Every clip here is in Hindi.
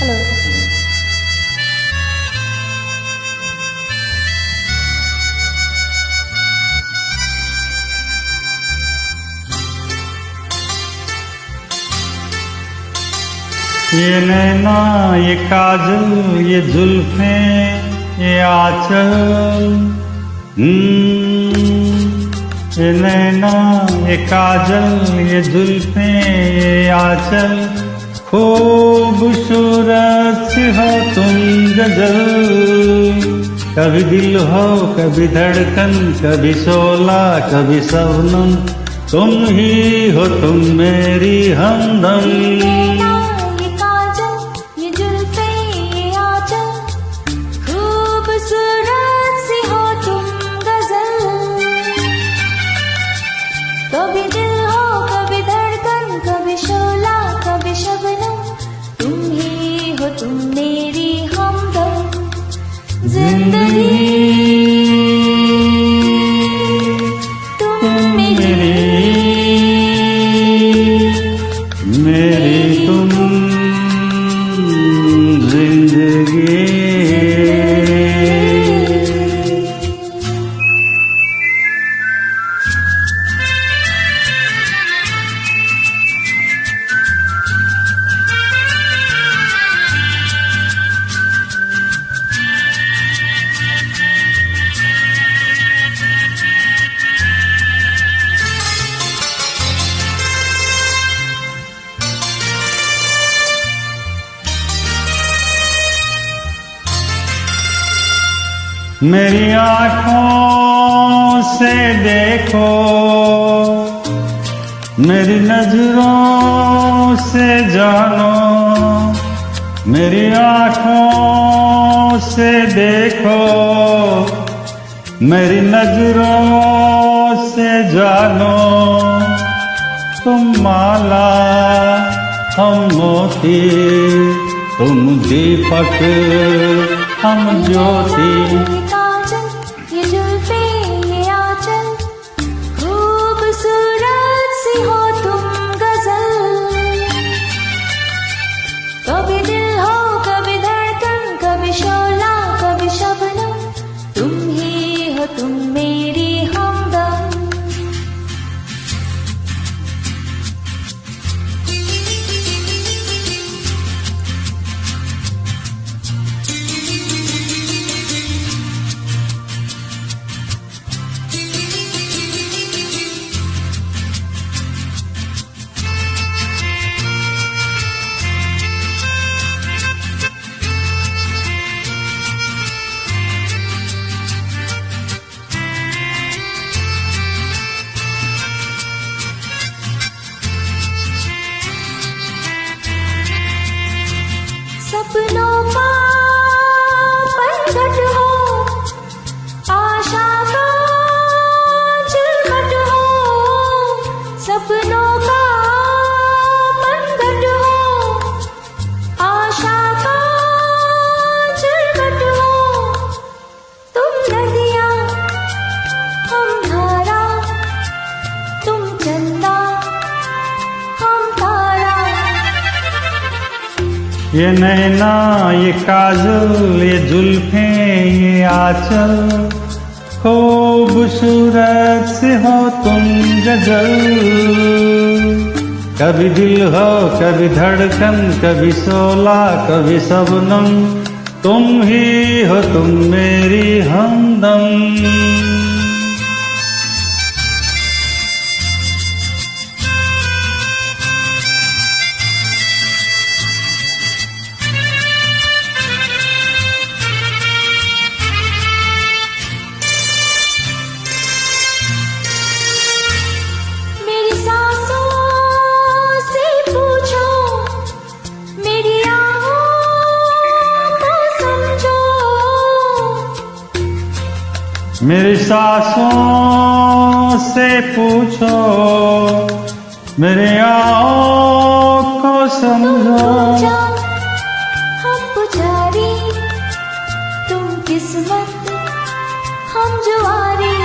हेलो। ये नैना, ये काजल, ये जुल्फें, ये आंचल, ये नैना, ये काजल, ये जुल्फें, ये आंचल, खूबसूरत सी हो तुम गजल। कभी दिल हो, कभी धड़कन, कभी शोला, कभी शबनम, तुम ही हो तुम मेरी हमदम। ये काजल, ये जुल्फें, ये आंचल, खूबसूरत सी हो तुम गजल। कभी दिल हो, कभी धड़कन, कभी शोला, कभी शबनम, तुम ही हो तुम मेरी हमदम। जिंदगी मेरी तुम जिंदगी। मेरी आँखों से देखो, मेरी नजरों से जानो, मेरी आँखों से देखो, मेरी नजरों से जानो। तुम माला, हम मोती, तुम दीपक, हम ज्योति। ये काजल, ये जुल्फें, ये आंचल, खूबसूरत सी हो तुम गजल। कभी दिल हो, कभी धड़कन, कभी शोला, कभी शबनम, तुम ही हो तुम मेरी हमदम। सपनों का पनघट हो, आशा का झिलमिट हो। सपनों का पनघट हो, आशा का झिलमिट हो। तुम नदियाँ, हम धारा, तुम चंदा, हम तारा। ये नैना, ये काजल, ये जुल्फें, ये आंचल, खूबसूरत से हो तुम गजल। कभी दिल हो, कभी धड़कन, कभी शोला, कभी शबनम, तुम ही हो तुम मेरी हमदम। मेरी सांसों से पूछो, मेरी आँखों को समझो। मेरी सांसों से पूछो, मेरे आँखों को समझो। हम पुजारी, तुम किस्मत, हम जुआरी।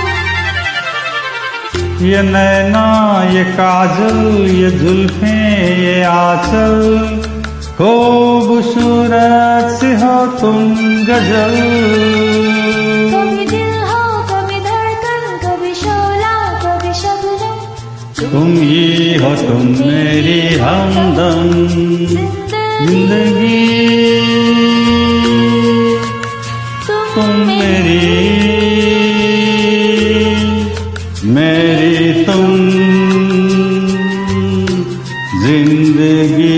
ये नैना, ये काजल, ये जुल्फें, ये आंचल, खूबसूरत सी हो तुम गजल, कभी दिल हो कभी धड़कन, कभी शोला कभी शबनम, तुम ही हो तुम मेरी हमदम जिंदगी, तुम मेरी तुम जिंदगी।